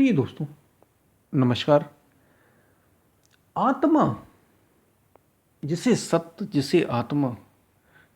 प्रिय दोस्तों, नमस्कार। आत्मा, जिसे सत्य, जिसे आत्मा,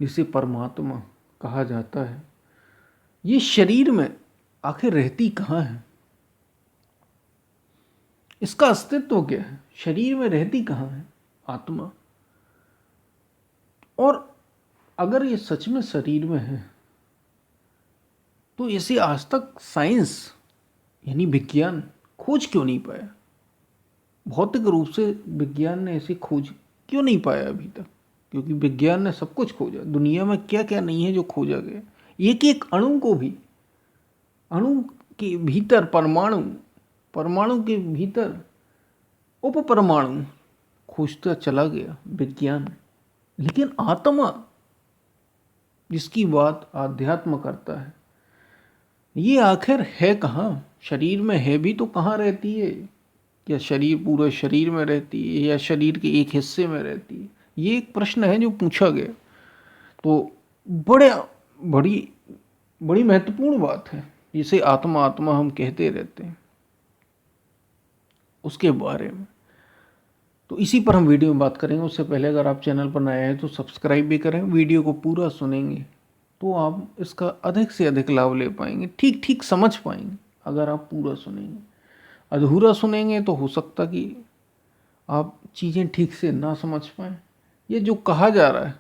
जिसे परमात्मा कहा जाता है, ये शरीर में आखिर रहती कहाँ है? इसका अस्तित्व क्या है? शरीर में रहती कहाँ है आत्मा? और अगर ये सच में शरीर में है तो इसे आज तक साइंस यानी विज्ञान खोज क्यों नहीं पाया? भौतिक रूप से विज्ञान ने ऐसी खोज क्यों नहीं पाया अभी तक? क्योंकि विज्ञान ने सब कुछ खोजा। दुनिया में क्या क्या नहीं है जो खोजा गया। एक एक अणु को भी, अणु के भीतर परमाणु, परमाणु के भीतर उप परमाणु खोजता चला गया विज्ञान। लेकिन आत्मा, जिसकी बात आध्यात्म करता है, ये आखिर है कहाँ? शरीर में है भी तो कहाँ रहती है? या शरीर पूरे शरीर में रहती है या शरीर के एक हिस्से में रहती है? ये एक प्रश्न है जो पूछा गया। तो बड़ी बड़ी महत्वपूर्ण बात है, जिसे आत्मा आत्मा हम कहते रहते हैं, उसके बारे में। तो इसी पर हम वीडियो में बात करेंगे। उससे पहले अगर आप चैनल पर नए हैं तो सब्सक्राइब भी करें। वीडियो को पूरा सुनेंगे तो आप इसका अधिक से अधिक लाभ ले पाएंगे, ठीक ठीक समझ पाएंगे। अगर आप पूरा सुनेंगे, अधूरा सुनेंगे तो हो सकता कि आप चीज़ें ठीक से ना समझ पाएँ। ये जो कहा जा रहा है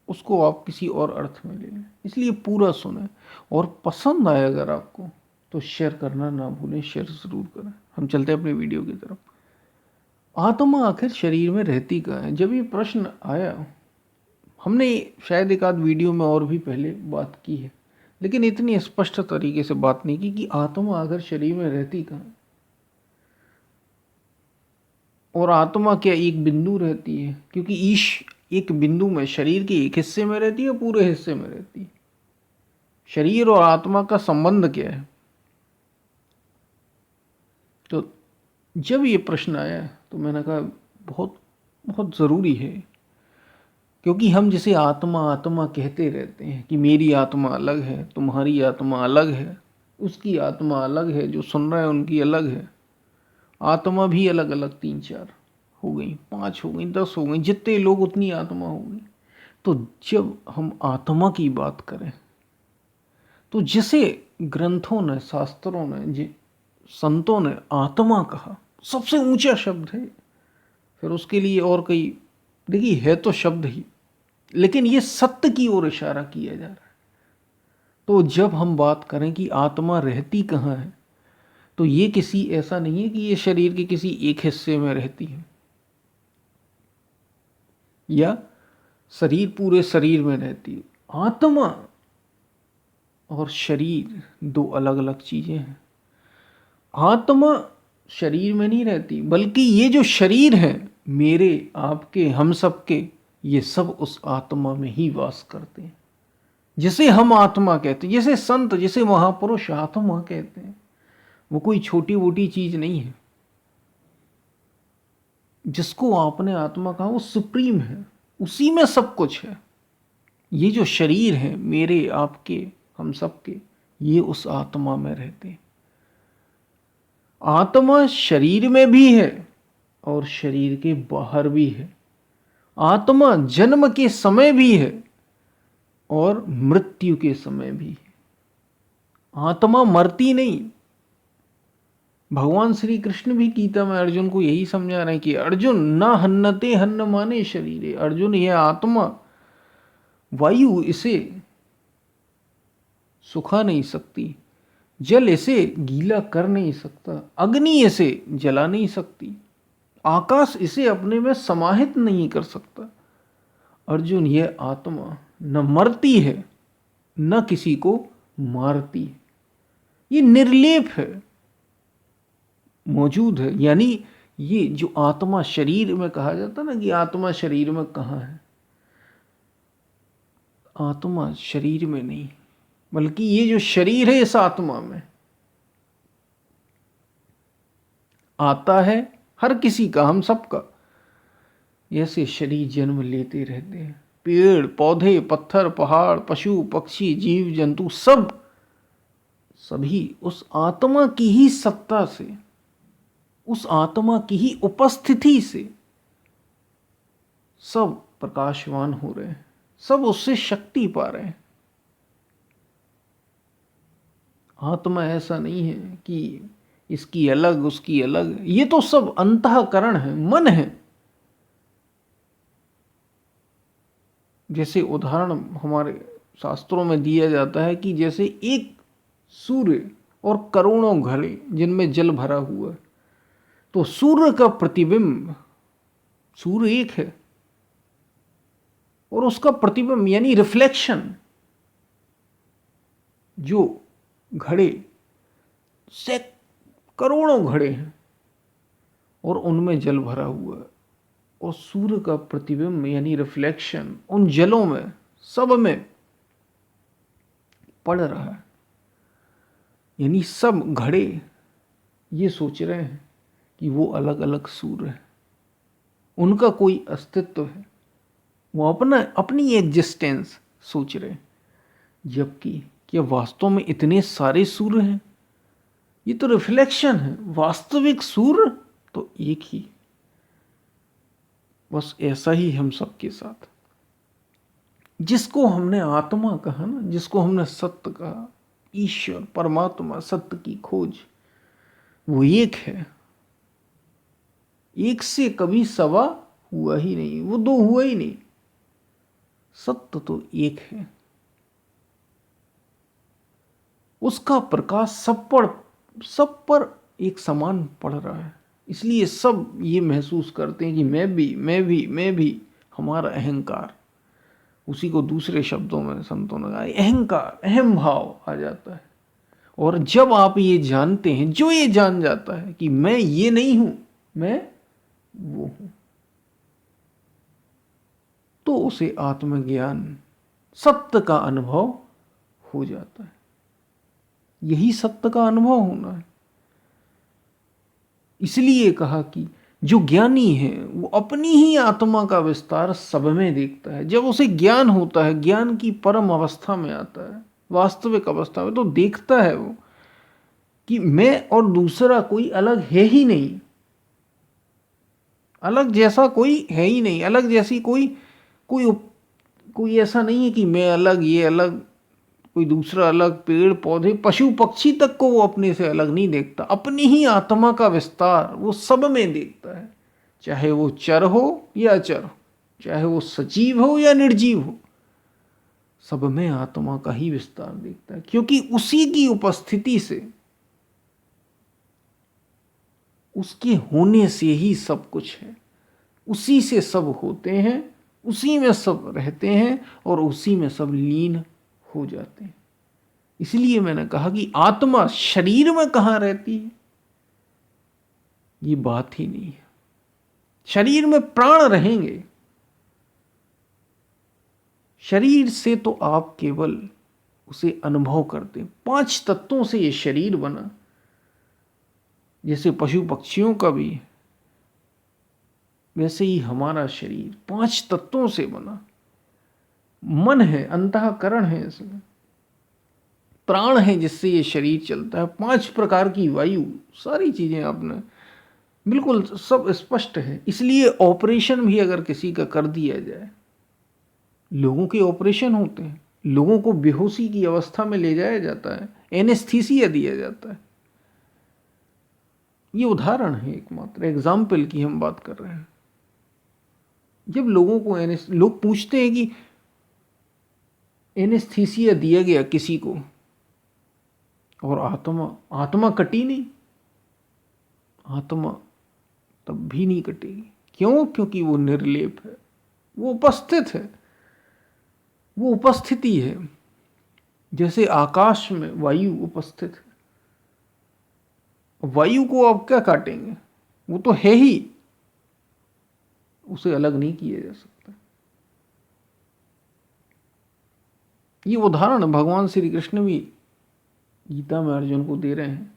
उसको आप किसी और अर्थ में ले लें। इसलिए पूरा सुने, और पसंद आए अगर आपको तो शेयर करना ना भूलें, शेयर ज़रूर करें। हम चलते हैं अपनी वीडियो की तरफ। आत्मा आखिर शरीर में रहती कहाँ है? जब ये प्रश्न आया, हमने शायद एक आध वीडियो में और भी पहले बात की है, लेकिन इतनी स्पष्ट तरीके से बात नहीं की कि आत्मा आखिर शरीर में रहती कहाँ है। और आत्मा क्या एक बिंदु रहती है? क्योंकि ईश एक बिंदु में, शरीर के एक हिस्से में रहती है, पूरे हिस्से में रहती है। शरीर और आत्मा का संबंध क्या है? तो जब ये प्रश्न आया तो मैंने कहा बहुत बहुत ज़रूरी है। क्योंकि हम जिसे आत्मा आत्मा कहते रहते हैं कि मेरी आत्मा अलग है, तुम्हारी आत्मा अलग है, उसकी आत्मा अलग है, जो सुन रहा है उनकी अलग है। आत्मा भी अलग अलग 3-4 हो गई, 5 हो गई, 10 हो गई, जितने लोग उतनी आत्मा हो गई। तो जब हम आत्मा की बात करें तो जिसे ग्रंथों ने, शास्त्रों ने, संतों ने आत्मा कहा, सबसे ऊंचा शब्द है। फिर उसके लिए और कई, देखिए है तो शब्द ही, लेकिन ये सत्य की ओर इशारा किया जा रहा है। तो जब हम बात करें कि आत्मा रहती कहाँ है, तो ये किसी ऐसा नहीं है कि ये शरीर के किसी एक हिस्से में रहती है या शरीर पूरे शरीर में रहती है। आत्मा और शरीर दो अलग अलग चीजें हैं। आत्मा शरीर में नहीं रहती, बल्कि ये जो शरीर है, मेरे, आपके, हम सब के, ये सब उस आत्मा में ही वास करते हैं, जिसे हम आत्मा कहते हैं, जिसे संत, जिसे महापुरुष आत्मा कहते हैं। वो कोई छोटी मोटी चीज नहीं है। जिसको आपने आत्मा कहा वो सुप्रीम है, उसी में सब कुछ है। ये जो शरीर है, मेरे, आपके, हम सब के, ये उस आत्मा में रहते हैं। आत्मा शरीर में भी है और शरीर के बाहर भी है। आत्मा जन्म के समय भी है और मृत्यु के समय भी है। आत्मा मरती नहीं। भगवान श्री कृष्ण भी गीता में अर्जुन को यही समझा रहे हैं कि अर्जुन न हन्नते हन्न माने शरीरे। अर्जुन, यह आत्मा, वायु इसे सुखा नहीं सकती, जल इसे गीला कर नहीं सकता, अग्नि इसे जला नहीं सकती, आकाश इसे अपने में समाहित नहीं कर सकता। अर्जुन, यह आत्मा न मरती है न किसी को मारती है, ये निर्लेप है, मौजूद है। यानी ये जो आत्मा शरीर में कहा जाता ना कि आत्मा शरीर में कहाँ है, आत्मा शरीर में नहीं, बल्कि ये जो शरीर है इस आत्मा में आता है, हर किसी का, हम सबका। ऐसे शरीर जन्म लेते रहते हैं। पेड़ पौधे, पत्थर, पहाड़, पशु पक्षी, जीव जंतु, सब सभी उस आत्मा की ही सत्ता से, उस आत्मा की ही उपस्थिति से सब प्रकाशवान हो रहे हैं, सब उससे शक्ति पा रहे हैं। आत्मा ऐसा नहीं है कि इसकी अलग उसकी अलग, ये तो सब अंतःकरण है, मन है। जैसे उदाहरण हमारे शास्त्रों में दिया जाता है कि जैसे एक सूर्य और करोड़ों घड़े जिनमें जल भरा हुआ है, तो सूर्य का प्रतिबिंब, सूर्य एक है और उसका प्रतिबिंब यानी रिफ्लेक्शन, जो घड़े से करोड़ों घड़े हैं और उनमें जल भरा हुआ है, और सूर्य का प्रतिबिंब यानी रिफ्लेक्शन उन जलों में सब में पड़ रहा है। यानी सब घड़े ये सोच रहे हैं कि वो अलग अलग सूर्य है, उनका कोई अस्तित्व है, वो अपनी एग्जिस्टेंस सोच रहे हैं। जबकि क्या वास्तव में इतने सारे सूर्य हैं? ये तो रिफ्लेक्शन है, वास्तविक सूर्य तो एक ही। बस ऐसा ही हम सबके साथ, जिसको हमने आत्मा कहा ना, जिसको हमने सत्य कहा, ईश्वर परमात्मा सत्य की खोज, वो एक है। एक से कभी सवा हुआ ही नहीं, वो दो हुआ ही नहीं, सत्य तो एक है। उसका प्रकाश सब पर एक समान पड़ रहा है, इसलिए सब ये महसूस करते हैं कि मैं भी। हमारा अहंकार, उसी को दूसरे शब्दों में संतों ने कहा अहंकार, अहम भाव आ जाता है। और जब आप ये जानते हैं, जो ये जान जाता है कि मैं ये नहीं हूं, मैं वो हूं, तो उसे आत्मज्ञान, सत्य का अनुभव हो जाता है। यही सत्य का अनुभव होना है। इसलिए कहा कि जो ज्ञानी है वो अपनी ही आत्मा का विस्तार सब में देखता है। जब उसे ज्ञान होता है, ज्ञान की परम अवस्था में आता है, वास्तविक अवस्था में, तो देखता है वो कि मैं और दूसरा कोई अलग है ही नहीं, अलग जैसा कोई है ही नहीं, अलग जैसी कोई कोई कोई ऐसा नहीं है कि मैं अलग, ये अलग, कोई दूसरा अलग, पेड़ पौधे पशु पक्षी तक को वो अपने से अलग नहीं देखता। अपनी ही आत्मा का विस्तार वो सब में देखता है, चाहे वो चर हो या अचर हो, चाहे वो सजीव हो या निर्जीव हो, सब में आत्मा का ही विस्तार देखता है। क्योंकि उसी की उपस्थिति से, उसके होने से ही सब कुछ है, उसी से सब होते हैं, उसी में सब रहते हैं और उसी में सब लीन हो जाते हैं। इसलिए मैंने कहा कि आत्मा शरीर में कहाँ रहती है, ये बात ही नहीं है। शरीर में प्राण रहेंगे, शरीर से तो आप केवल उसे अनुभव करते हैं। 5 तत्वों से ये शरीर बना, जैसे पशु पक्षियों का भी, वैसे ही हमारा शरीर 5 तत्वों से बना। मन है, अंतःकरण है, इसमें प्राण है जिससे ये शरीर चलता है, 5 प्रकार की वायु, सारी चीजें आपने बिल्कुल सब स्पष्ट है। इसलिए ऑपरेशन भी अगर किसी का कर दिया जाए, लोगों के ऑपरेशन होते हैं, लोगों को बेहोशी की अवस्था में ले जाया जाता है, एनेस्थीसिया दिया जाता है। ये उदाहरण है, एकमात्र एग्जाम्पल की हम बात कर रहे हैं। जब लोगों को लोग पूछते हैं कि एनेस्थीसिया दिया गया किसी को और आत्मा कटी नहीं, आत्मा तब भी नहीं कटेगी। क्यों? क्योंकि वो निर्लेप है, वो उपस्थित है, वो उपस्थिति है। जैसे आकाश में वायु उपस्थित है, वायु को आप क्या काटेंगे, वो तो है ही, उसे अलग नहीं किया जा सकता। ये उदाहरण भगवान श्री कृष्ण भी गीता में अर्जुन को दे रहे हैं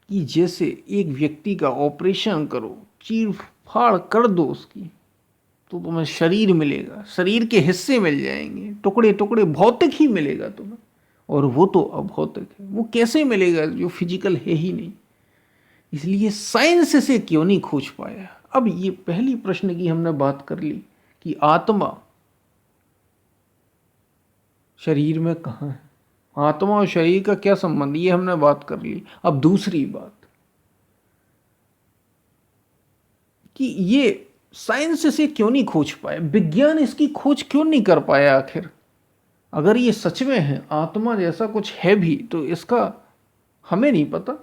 कि जैसे एक व्यक्ति का ऑपरेशन करो, चीर फाड़ कर दो उसकी, तो तुम्हें शरीर मिलेगा, शरीर के हिस्से मिल जाएंगे, टुकड़े टुकड़े, भौतिक ही मिलेगा तुम्हें। और वो तो अभौतिक है, वो कैसे मिलेगा जो फिजिकल है ही नहीं। इसलिए साइंस इसे क्यों नहीं खोज पाया। अब ये पहली प्रश्न की हमने बात कर ली कि आत्मा शरीर में कहाँ है, आत्मा और शरीर का क्या संबंध, ये हमने बात कर ली। अब दूसरी बात कि ये साइंस इसे क्यों नहीं खोज पाया, विज्ञान इसकी खोज क्यों नहीं कर पाया आखिर। अगर ये सच में है, आत्मा जैसा कुछ है भी, तो इसका हमें नहीं पता।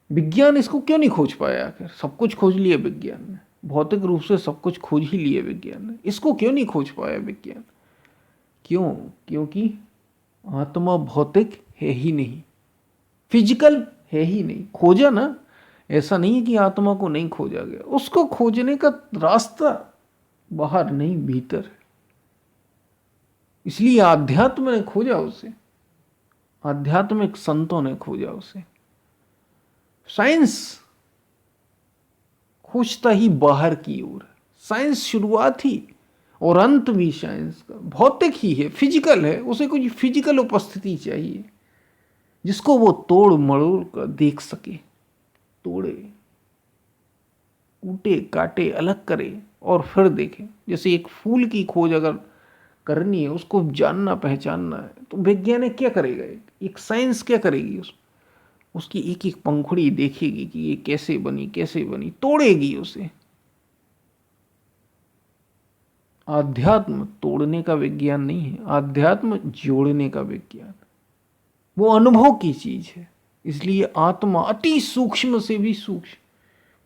विज्ञान इसको क्यों नहीं खोज पाया आखिर। सब कुछ खोज लिया विज्ञान ने, भौतिक रूप से सब कुछ खोज ही लिया विज्ञान ने, इसको क्यों नहीं खोज पाया विज्ञान। क्यों? क्योंकि आत्मा भौतिक है ही नहीं, फिजिकल है ही नहीं। खोजा ना, ऐसा नहीं है कि आत्मा को नहीं खोजा गया, उसको खोजने का रास्ता बाहर नहीं भीतर है। इसलिए आध्यात्म ने खोजा उसे, आध्यात्मिक संतों ने खोजा उसे। साइंस खोजता ही बाहर की ओर। साइंस शुरुआत ही और अंत भी साइंस का भौतिक ही है, फिजिकल है। उसे कुछ फिजिकल उपस्थिति चाहिए जिसको वो तोड़ मरोड़ कर देख सके, तोड़े कूटे काटे अलग करे और फिर देखे। जैसे एक फूल की खोज अगर करनी है, उसको जानना पहचानना है, तो वैज्ञानिक क्या करेगा, एक साइंस क्या करेगी, उसकी एक एक पंखुड़ी देखेगी कि ये कैसे बनी कैसे बनी, तोड़ेगी उसे। आध्यात्म तोड़ने का विज्ञान नहीं है, आध्यात्म जोड़ने का विज्ञान। वो अनुभव की चीज है। इसलिए आत्मा अति सूक्ष्म से भी सूक्ष्म,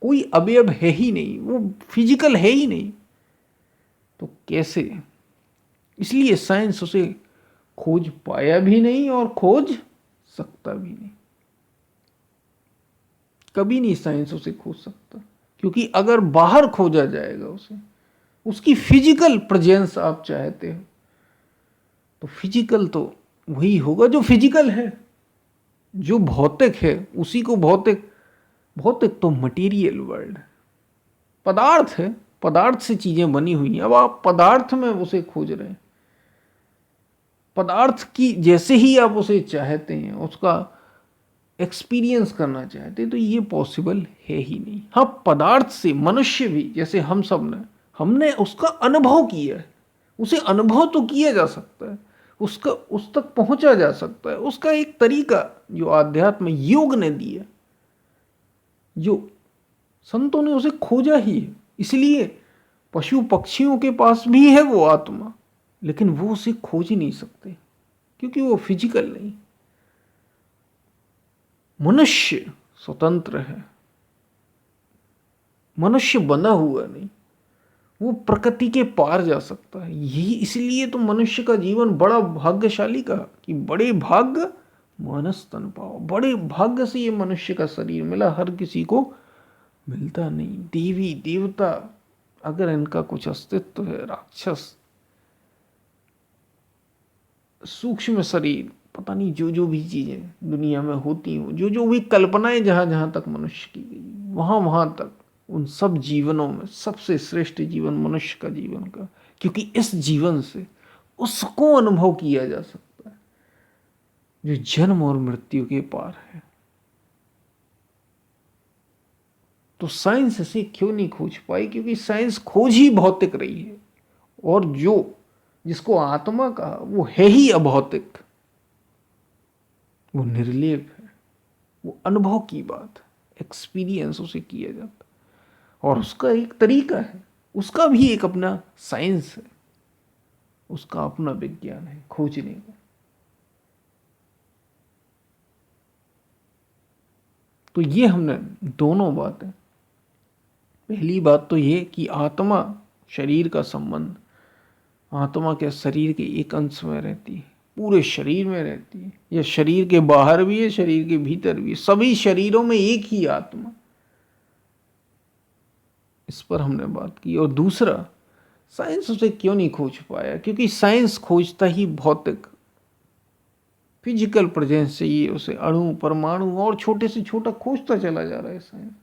कोई अवयव है ही नहीं, वो फिजिकल है ही नहीं, तो कैसे। इसलिए साइंस उसे खोज पाया भी नहीं और खोज सकता भी नहीं। कभी नहीं साइंस उसे खोज सकता, क्योंकि अगर बाहर खोजा जाएगा उसे, उसकी फिजिकल प्रेजेंस आप चाहते हो, तो फिजिकल तो वही होगा जो फिजिकल है, जो भौतिक है उसी को भौतिक। भौतिक तो मटेरियल वर्ल्ड, पदार्थ है, पदार्थ से चीजें बनी हुई हैं। अब आप पदार्थ में उसे खोज रहे हैं, पदार्थ की जैसे ही आप उसे चाहते हैं, उसका एक्सपीरियंस करना चाहते हैं, तो ये पॉसिबल है ही नहीं। हाँ, पदार्थ से मनुष्य भी, जैसे हम सब ने, हमने उसका अनुभव किया है, उसे अनुभव तो किया जा सकता है, उसका उस तक पहुंचा जा सकता है। उसका एक तरीका जो आध्यात्म योग ने दिया, जो संतों ने उसे खोजा ही है। इसलिए पशु पक्षियों के पास भी है वो आत्मा, लेकिन वो उसे खोज ही नहीं सकते, क्योंकि वो फिजिकल नहीं। मनुष्य स्वतंत्र है, मनुष्य बंधा हुआ नहीं, वो प्रकृति के पार जा सकता है। यही इसलिए तो मनुष्य का जीवन बड़ा भाग्यशाली कहा कि बड़े भाग्य मानस तन पाओ। बड़े भाग्य से ये मनुष्य का शरीर मिला, हर किसी को मिलता नहीं। देवी देवता अगर इनका कुछ अस्तित्व है, राक्षस, सूक्ष्म शरीर, पता नहीं जो जो भी चीजें दुनिया में होती हूँ, जो जो भी कल्पनाएं जहां जहां तक मनुष्य की गई, वहां वहां तक, उन सब जीवनों में सबसे श्रेष्ठ जीवन मनुष्य का जीवन का, क्योंकि इस जीवन से उसको अनुभव किया जा सकता है जो जन्म और मृत्यु के पार है। तो साइंस इसे क्यों नहीं खोज पाई, क्योंकि साइंस खोज ही भौतिक रही है, और जो जिसको आत्मा कहा वो है ही अभौतिक, वो निर्लेप है, वो अनुभव की बात है, एक्सपीरियंस उसे किया जाता है। और उसका एक तरीका है, उसका भी एक अपना साइंस है, उसका अपना विज्ञान है खोजने का। तो ये हमने दोनों बातें, पहली बात तो ये कि आत्मा शरीर का संबंध, आत्मा के शरीर के एक अंश में रहती है, पूरे शरीर में रहती है, यह शरीर के बाहर भी है, शरीर के भीतर भी है, सभी शरीरों में एक ही आत्मा। इस पर हमने बात की। और दूसरा, साइंस उसे क्यों नहीं खोज पाया, क्योंकि साइंस खोजता ही भौतिक, फिजिकल प्रेजेंस चाहिए उसे, अणु परमाणु और छोटे से छोटा खोजता चला जा रहा है साइंस।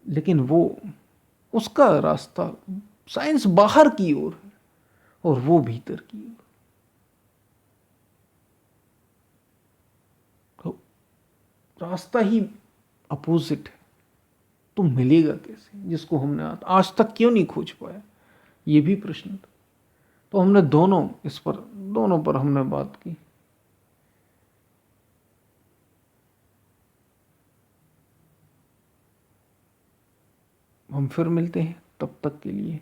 लेकिन वो उसका रास्ता साइंस बाहर की ओर है और वो भीतर की ओर। तो रास्ता ही अपोजिट है, तो मिलेगा कैसे जिसको हमने आज तक क्यों नहीं खोज पाया, ये भी प्रश्न था। तो हमने दोनों पर हमने बात की। हम फिर मिलते हैं, तब तक के लिए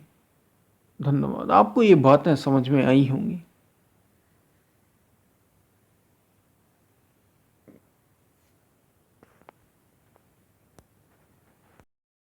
धन्यवाद। आपको ये बातें समझ में आई होंगी।